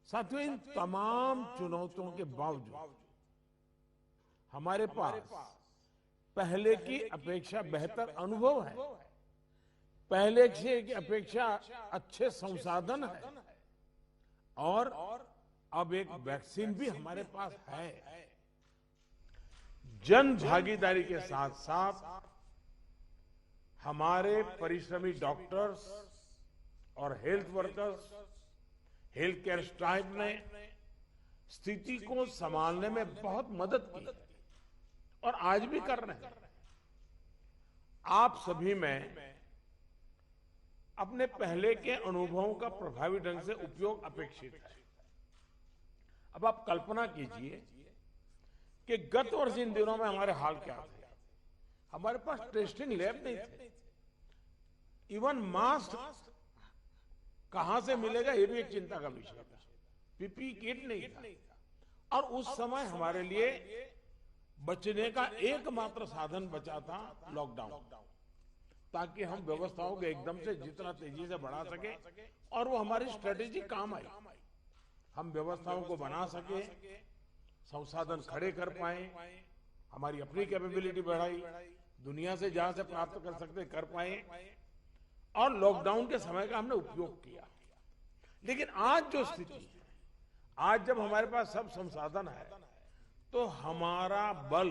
साथियों, इन तमाम चुनौतियों के बावजूद हमारे पास पहले की अपेक्षा बेहतर अनुभव है, पहले की अपेक्षा अच्छे संसाधन है और अब एक वैक्सीन भी हमारे पास है। जन भागीदारी के साथ साथ हमारे परिश्रमी डॉक्टर्स और health workers, health care staff ने स्थिति को संभालने में बहुत मदद की और आज भी कर रहे हैं। आप सभी में अपने पहले के अनुभवों का प्रभावी ढंग से उपयोग अपेक्षित है। अब आप कल्पना कीजिए कि गत वर्ष इन दिनों में हमारे हाल क्या थे। हमारे पास टेस्टिंग लैब नहीं थे, इवन मास्क कहां से मिलेगा ये भी एक चिंता का विषय था, पीपीई किट नहीं था और उस समय हमारे लिए बचने का एकमात्र साधन बचा था लॉकडाउन, ताकि हम व्यवस्थाओं को एकदम से जितना तेजी से बढ़ा सके और वो हमारी स्ट्रेटेजी काम आई। हम व्यवस्थाओं को बना सके, संसाधन खड़े कर पाए, हमारी अपनी कैपेबिलिटी बढ़ाई, दुनिया से जहां से प्राप्त कर सकते कर पाए और लॉकडाउन के समय का हमने उपयोग किया। लेकिन आज जो स्थिति है, आज जब हमारे पास सब संसाधन है तो हमारा बल,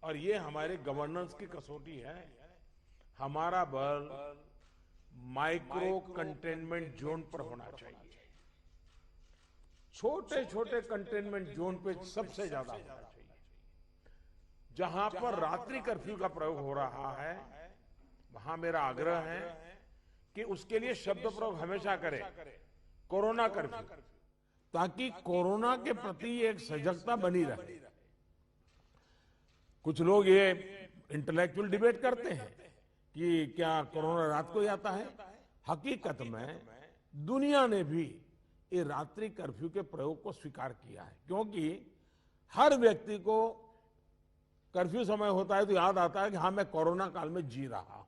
और ये हमारे गवर्नेंस की कसौटी है, हमारा बल माइक्रो कंटेनमेंट जोन पर होना चाहिए। छोटे छोटे कंटेनमेंट जोन पे सबसे ज्यादा होना चाहिए। जहां पर रात्रि कर्फ्यू का प्रयोग हो रहा है वहां मेरा आग्रह है कि उसके लिए शब्द प्रयोग हमेशा करें कोरोना कर्फ्यू, ताकि कोरोना के प्रति एक सजगता बनी रहे। कुछ लोग ये इंटेलेक्चुअल डिबेट करते हैं कि क्या कोरोना रात को ही आता है। हकीकत में दुनिया ने भी ये रात्रि कर्फ्यू के प्रयोग को स्वीकार किया है, क्योंकि हर व्यक्ति को कर्फ्यू समय होता है तो याद आता है कि हाँ, मैं कोरोना काल में जी रहा हूं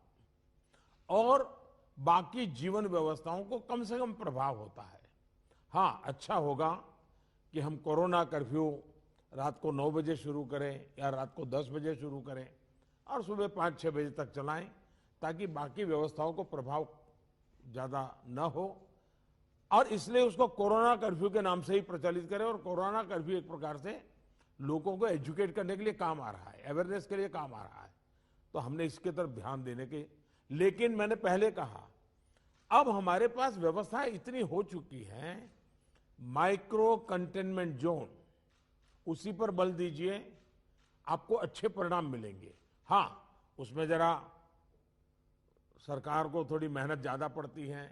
और बाकी जीवन व्यवस्थाओं को कम से कम प्रभाव होता है। हाँ, अच्छा होगा कि हम कोरोना कर्फ्यू रात को 9 बजे शुरू करें या रात को 10 बजे शुरू करें और सुबह 5-6 बजे तक चलाएं, ताकि बाकी व्यवस्थाओं को प्रभाव ज्यादा न हो। और इसलिए उसको कोरोना कर्फ्यू के नाम से ही प्रचलित करें। और कोरोना कर्फ्यू एक प्रकार से लोगों को एजुकेट करने के लिए काम आ रहा है, अवेयरनेस के लिए काम आ रहा है, तो हमने इसके तरफ ध्यान देने के। लेकिन मैंने पहले कहा, अब हमारे पास व्यवस्था इतनी हो चुकी है, माइक्रो कंटेनमेंट जोन, उसी पर बल दीजिए, आपको अच्छे परिणाम मिलेंगे। हाँ, उसमें जरा सरकार को थोड़ी मेहनत ज्यादा पड़ती है,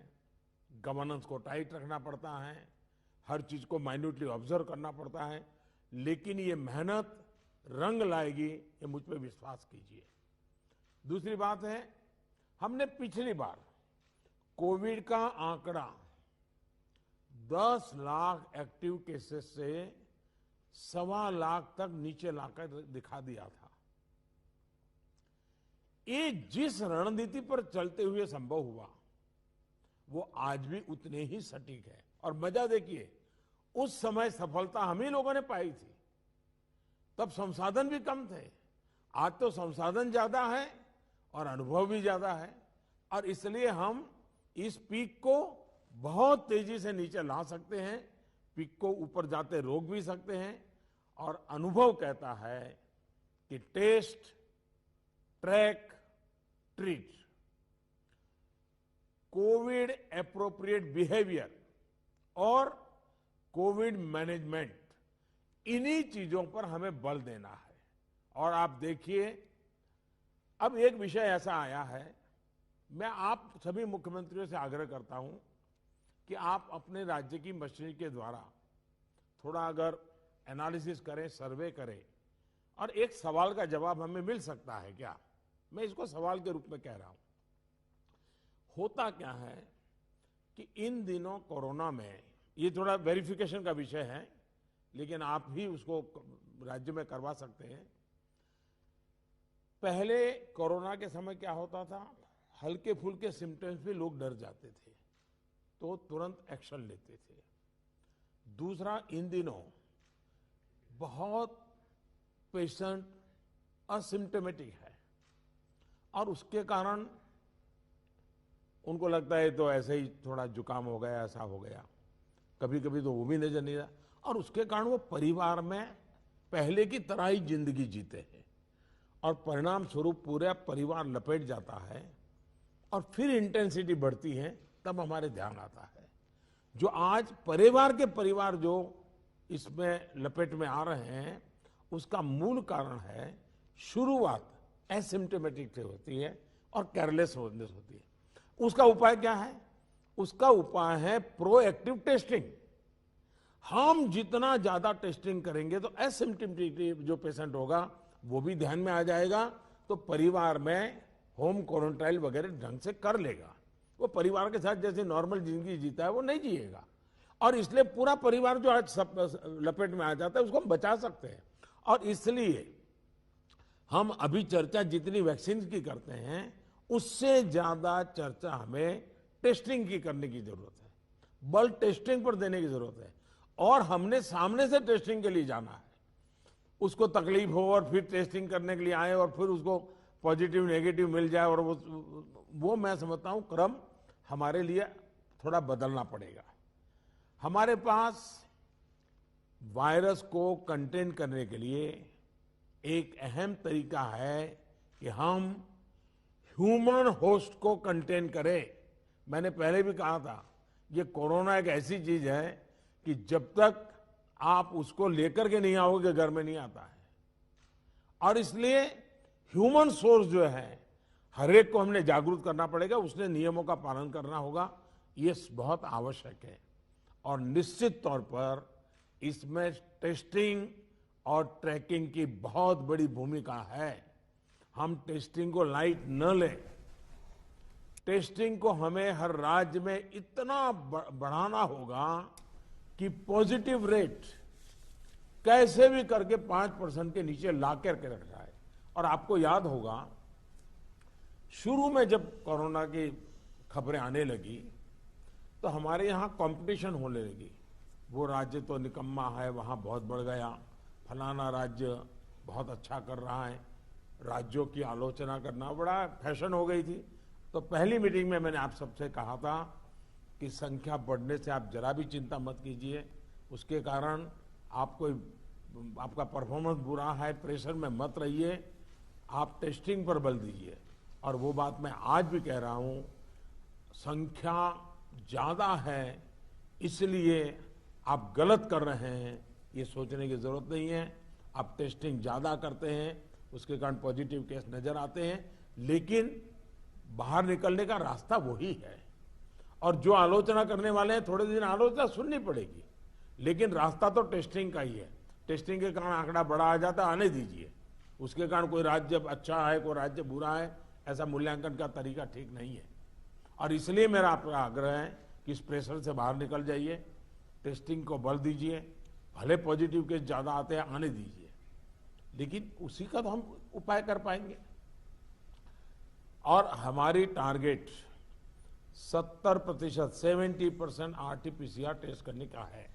गवर्नेंस को टाइट रखना पड़ता है, हर चीज को माइन्यूटली ऑब्जर्व करना पड़ता है, लेकिन ये मेहनत रंग लाएगी, ये मुझ पे विश्वास कीजिए। दूसरी बात है, हमने पिछली बार कोविड का आंकड़ा 10 लाख एक्टिव केसेस से 1.25 लाख तक नीचे लाकर दिखा दिया था। ये जिस रणनीति पर चलते हुए संभव हुआ वो आज भी उतने ही सटीक है। और मजा देखिए, उस समय सफलता हम ही लोगों ने पाई थी, तब संसाधन भी कम थे। आज तो संसाधन ज्यादा है और अनुभव भी ज्यादा है, और इसलिए हम इस पीक को बहुत तेजी से नीचे ला सकते हैं, पीक को ऊपर जाते रोक भी सकते हैं। और अनुभव कहता है कि test, track, treat, covid appropriate behaviour और कोविड मैनेजमेंट, इन्हीं चीजों पर हमें बल देना है। और आप देखिए, अब एक विषय ऐसा आया है, मैं आप सभी मुख्यमंत्रियों से आग्रह करता हूं कि आप अपने राज्य की मशीनरी के द्वारा थोड़ा अगर एनालिसिस करें, सर्वे करें, और एक सवाल का जवाब हमें मिल सकता है क्या, मैं इसको सवाल के रूप में कह रहा हूं। होता क्या है कि इन दिनों कोरोना में, ये थोड़ा वेरिफिकेशन का विषय है लेकिन आप भी उसको राज्य में करवा सकते हैं। पहले कोरोना के समय क्या होता था, हल्के फुल्के सिम्टम्स भी लोग डर जाते थे तो तुरंत एक्शन लेते थे। दूसरा, इन दिनों बहुत पेशेंट असिम्टोमेटिक है और उसके कारण उनको लगता है तो ऐसे ही थोड़ा जुकाम हो गया, ऐसा हो गया, कभी कभी तो वो भी नजर नहीं आता, और उसके कारण वो परिवार में पहले की तरह ही जिंदगी जीते हैं और परिणाम स्वरूप पूरा परिवार लपेट जाता है और फिर इंटेंसिटी बढ़ती है, तब हमारे ध्यान आता है। जो आज परिवार जो इसमें लपेट में आ रहे हैं, उसका मूल कारण है शुरुआत एसिम्टोमेटिक से होती है और केयरलेस होनेस होती है। उसका उपाय क्या है? उसका उपाय है प्रोएक्टिव टेस्टिंग। हम जितना ज्यादा टेस्टिंग करेंगे तो एसिम्टोमेटिक जो पेशेंट होगा वो भी ध्यान में आ जाएगा, तो परिवार में होम क्वारंटाइन वगैरह ढंग से कर लेगा। वो परिवार के साथ जैसे नॉर्मल जिंदगी जीता है वो नहीं जिएगा, और इसलिए पूरा परिवार जो आज सब लपेट में आ जाता है उसको हम बचा सकते हैं। और इसलिए हम अभी चर्चा जितनी वैक्सीन की करते हैं उससे ज्यादा चर्चा हमें टेस्टिंग की करने की जरूरत है, बल टेस्टिंग पर देने की जरूरत है। और हमने सामने से टेस्टिंग के लिए जाना है। उसको तकलीफ हो और फिर टेस्टिंग करने के लिए आए और फिर उसको पॉजिटिव नेगेटिव मिल जाए, और वो मैं समझता हूं क्रम हमारे लिए थोड़ा बदलना पड़ेगा। हमारे पास वायरस को कंटेन करने के लिए एक अहम तरीका है कि हम ह्यूमन होस्ट को कंटेन करें। मैंने पहले भी कहा था, ये कोरोना एक ऐसी चीज है कि जब तक आप उसको लेकर के नहीं आओगे घर में नहीं आता है, और इसलिए ह्यूमन सोर्स जो है हर एक को हमने जागरूक करना पड़ेगा, उसने नियमों का पालन करना होगा, ये बहुत आवश्यक है। और निश्चित तौर पर इसमें टेस्टिंग और ट्रैकिंग की बहुत बड़ी भूमिका है। हम टेस्टिंग को लाइट न लें। टेस्टिंग को हमें हर राज्य में इतना बढ़ाना होगा कि पॉजिटिव रेट कैसे भी करके 5% के नीचे ला करके रख जाए। और आपको याद होगा, शुरू में जब कोरोना की खबरें आने लगी तो हमारे यहाँ कंपटीशन होने लगी। वो राज्य तो निकम्मा है, वहां बहुत बढ़ गया, फलाना राज्य बहुत अच्छा कर रहा है, राज्यों की आलोचना करना बड़ा फैशन हो गई थी। तो पहली मीटिंग में मैंने आप सबसे कहा था कि संख्या बढ़ने से आप जरा भी चिंता मत कीजिए, उसके कारण आपका परफॉर्मेंस बुरा है, प्रेशर में मत रहिए, आप टेस्टिंग पर बल दीजिए। और वो बात मैं आज भी कह रहा हूं, संख्या ज्यादा है इसलिए आप गलत कर रहे हैं, ये सोचने की जरूरत नहीं है। आप टेस्टिंग ज्यादा करते हैं, उसके कारण पॉजिटिव केस नजर आते हैं, लेकिन बाहर निकलने का रास्ता वही है। और जो आलोचना करने वाले हैं, थोड़े दिन आलोचना सुननी पड़ेगी, लेकिन रास्ता तो टेस्टिंग का ही है। टेस्टिंग के कारण आंकड़ा बड़ा आ जाता है, आने दीजिए। उसके कारण कोई राज्य अच्छा है, कोई राज्य बुरा है, ऐसा मूल्यांकन का तरीका ठीक नहीं है। और इसलिए मेरा आपका आग्रह है कि इस प्रेशर से बाहर निकल जाइए, टेस्टिंग को बल दीजिए, भले पॉजिटिव केस ज्यादा आते हैं आने दीजिए, लेकिन उसी का तो हम उपाय कर पाएंगे। और हमारी टारगेट 70% 70% आरटीपीसीआर टेस्ट करने का है।